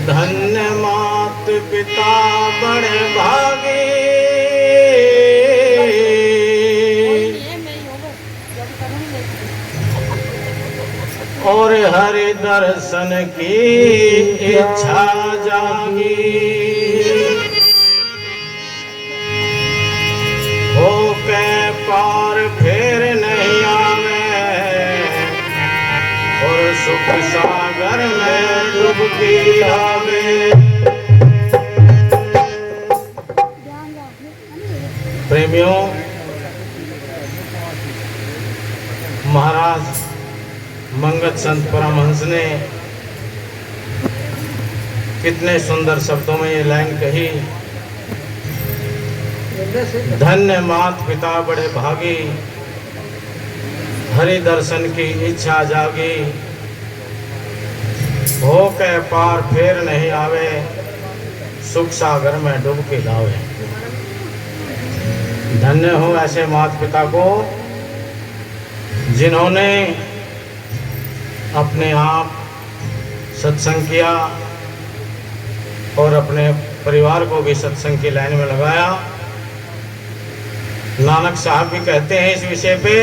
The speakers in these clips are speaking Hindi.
धन्य मात पिता बड़े भागे, और हरि दर्शन की इच्छा जागी। हो के पार फिर नहीं आवे, और सुख सागर में डुबकी आवे। प्रेमियों, महाराज मंगत संत परमहंस ने कितने सुंदर शब्दों में ये लाइन कही। धन्य मात पिता बड़े भागी, हरि दर्शन की इच्छा जागी। हो के पार फेर नहीं आवे, सुख सागर में डुबकी लावे। धन्य हो ऐसे माता पिता को जिन्होंने अपने आप सत्संग किया और अपने परिवार को भी सत्संग की लाइन में लगाया। नानक साहब भी कहते हैं इस विषय पे,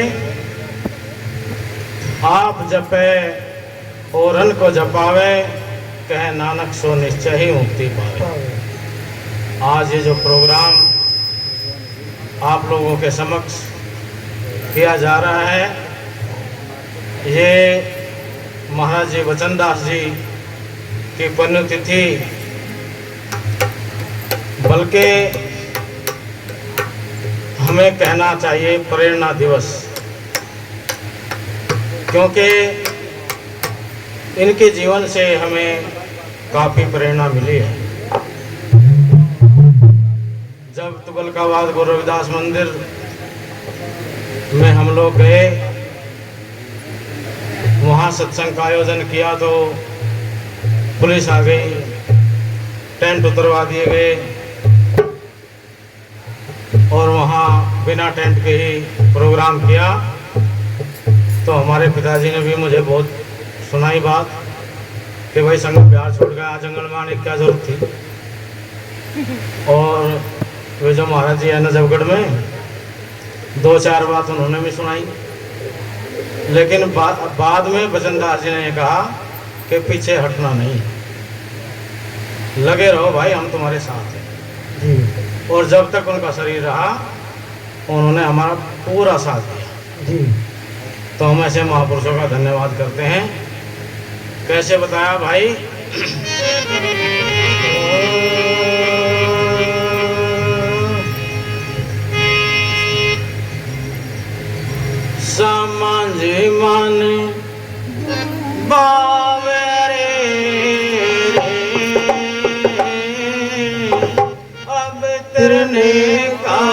आप जपे औरन को जपावे, कहे नानक सो निश्चय ही मुक्ति पावे। आज ये जो प्रोग्राम आप लोगों के समक्ष किया जा रहा है, ये महाराज जी वचनदास जी की पुण्यतिथि, बल्कि हमें कहना चाहिए प्रेरणा दिवस, क्योंकि इनके जीवन से हमें काफ़ी प्रेरणा मिली है। जब तुगलकाबाद गुरु रविदास मंदिर में हम लोग गए, वहाँ सत्संग का आयोजन किया तो पुलिस आ गई, टेंट उतरवा दिए गए और वहाँ बिना टेंट के ही प्रोग्राम किया। तो हमारे पिताजी ने भी मुझे बहुत सुनाई बात कि भाई संग बिहार छोड़ गया, जंगल में आने की क्या जरूरत थी। और वे जो महाराज जी है नजफगढ़ में, दो चार बात उन्होंने भी सुनाई, लेकिन बाद में वचनदास जी ने कहा कि पीछे हटना नहीं, लगे रहो भाई, हम तुम्हारे साथ हैं। और जब तक उनका शरीर रहा उन्होंने हमारा पूरा साथ दिया जी। तो हम ऐसे महापुरुषों का धन्यवाद करते हैं। कैसे बताया भाई, समझ मन बावेरे अब तिरने का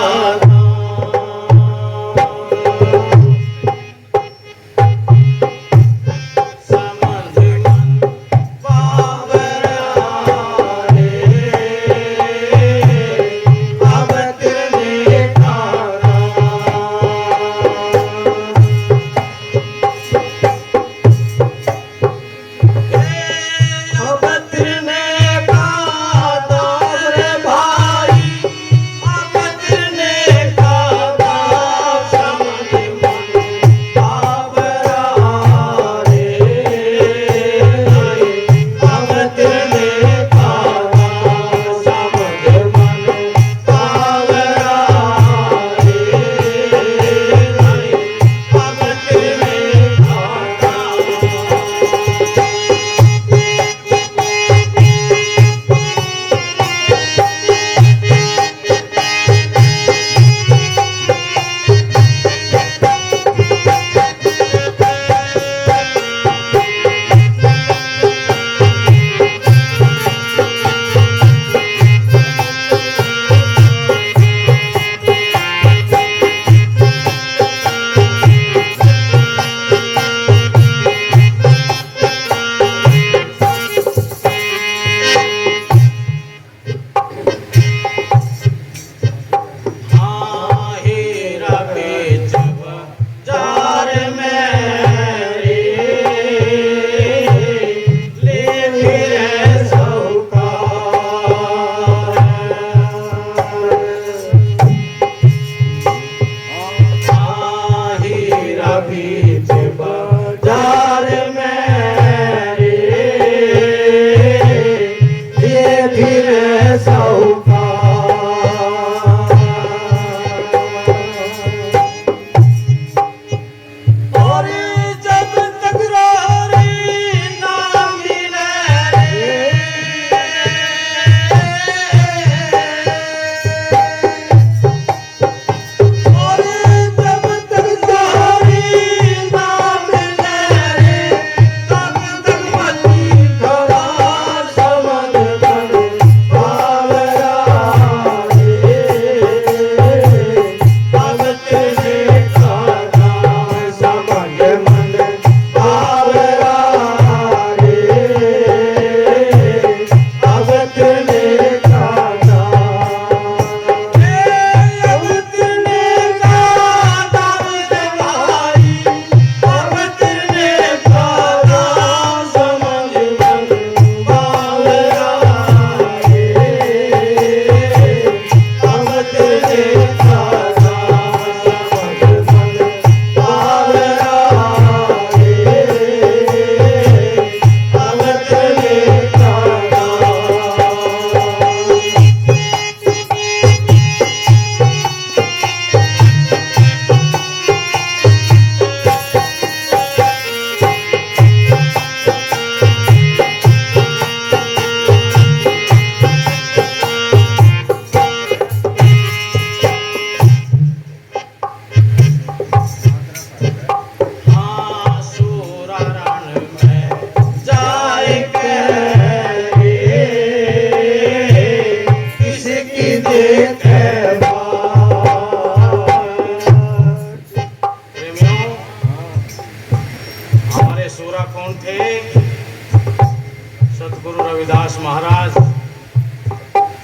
महाराज,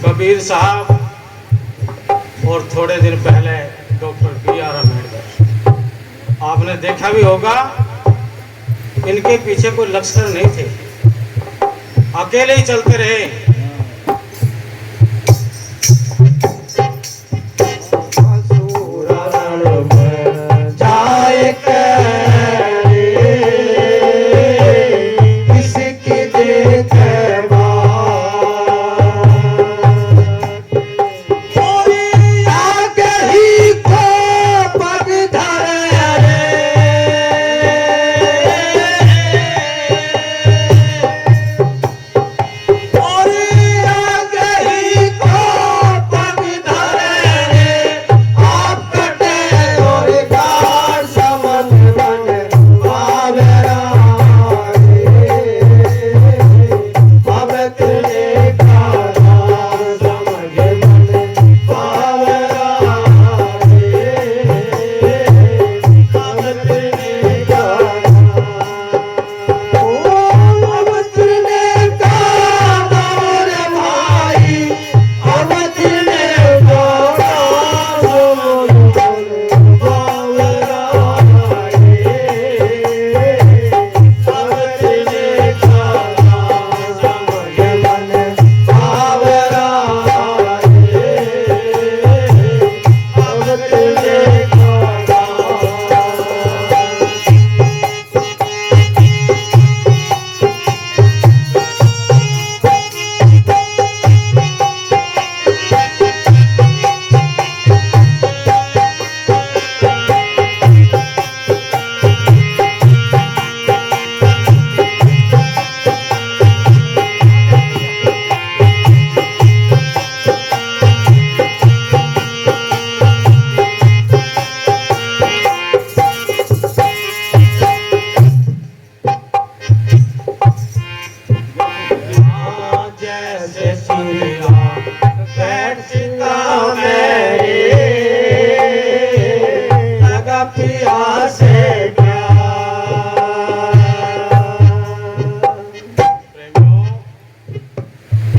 कबीर साहब और थोड़े दिन पहले डॉक्टर B.R. अम्बेडकर। आपने देखा भी होगा, इनके पीछे कोई लश्कर नहीं थे, अकेले ही चलते रहे।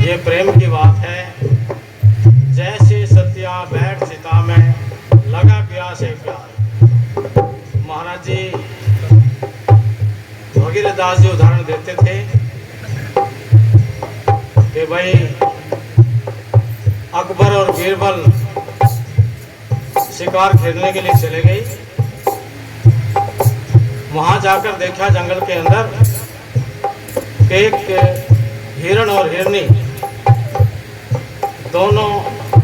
ये प्रेम की बात है। जैसे सत्या बैठ सीता में लगा प्यास है प्यार। महाराज जी भगीरथ दास जी उदाहरण देते थे कि भाई अकबर और बीरबल शिकार खेलने के लिए चले गए। वहां जाकर देखा जंगल के अंदर एक हिरण और हिरनी दोनों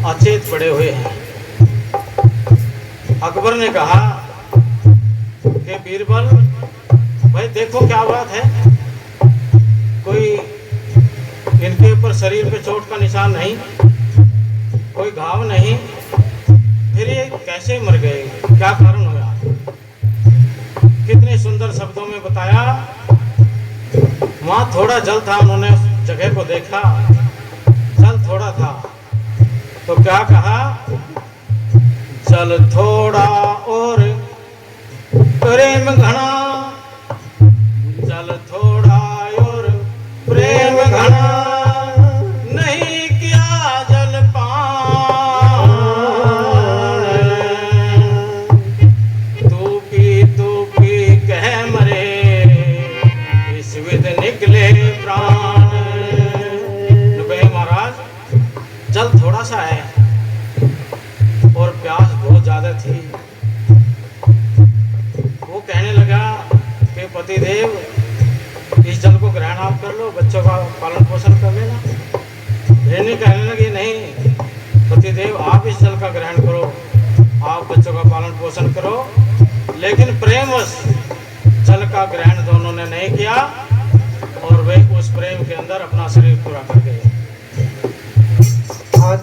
अचेत पड़े हुए हैं। अकबर ने कहा कि बीरबल भाई देखो क्या बात है, कोई इनके ऊपर शरीर पे चोट का निशान नहीं, कोई घाव नहीं, फिर ये कैसे मर गए, क्या कारण हुआ। कितने सुंदर शब्दों में बताया। वहां थोड़ा जल था, उन्होंने उस जगह को देखा, जल थोड़ा था तो क्या कहा, जल थोड़ा और प्रेम घना, जल थोड़ा और प्रेम घना, नहीं किया जल पान, तू पी कह मरे, इस विध निकले प्राण। महाराज जल थोड़ा सा है और प्यास बहुत ज्यादा थी। वो कहने लगा कि पतिदेव इस जल को ग्रहण आप कर लो, बच्चों का पालन पोषण कर लेना। हिरनी कहने लगी नहीं पतिदेव आप इस जल का ग्रहण करो, आप बच्चों का पालन पोषण करो। लेकिन प्रेमवश जल का ग्रहण दोनों ने नहीं किया और वे उस प्रेम के अंदर अपना शरीर पूरा कर गए।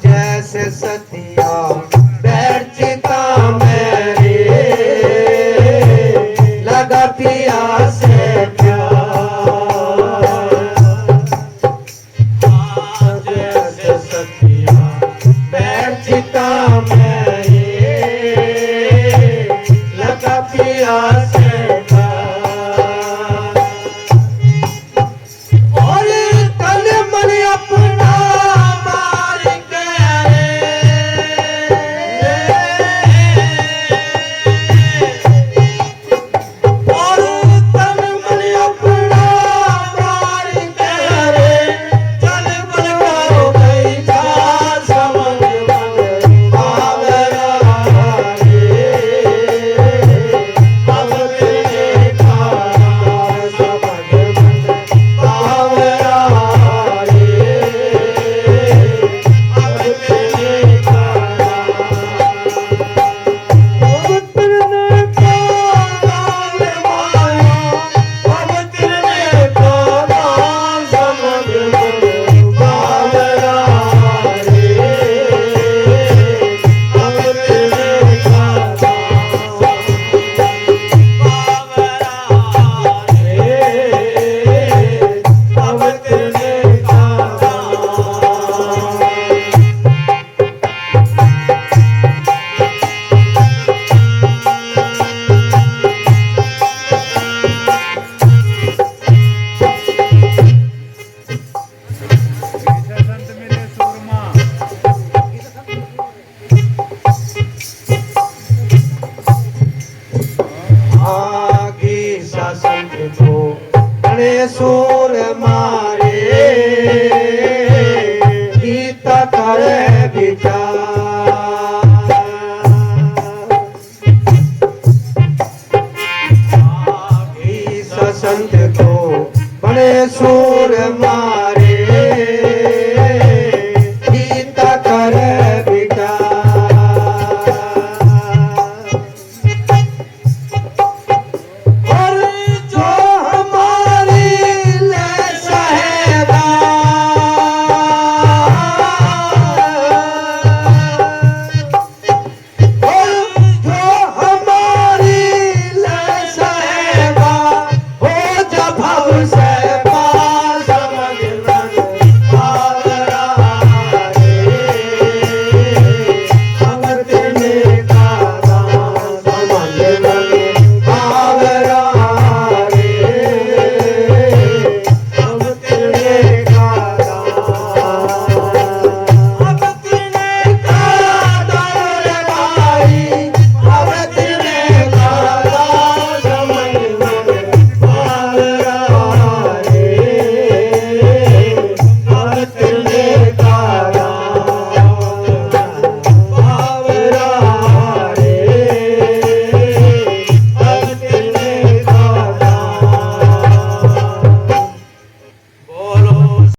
जैसे सतिया बैठ चिता मेरी लगा प्यास है प्यार। जैसे सतिया बैठ चिता मेरी लगा प्यास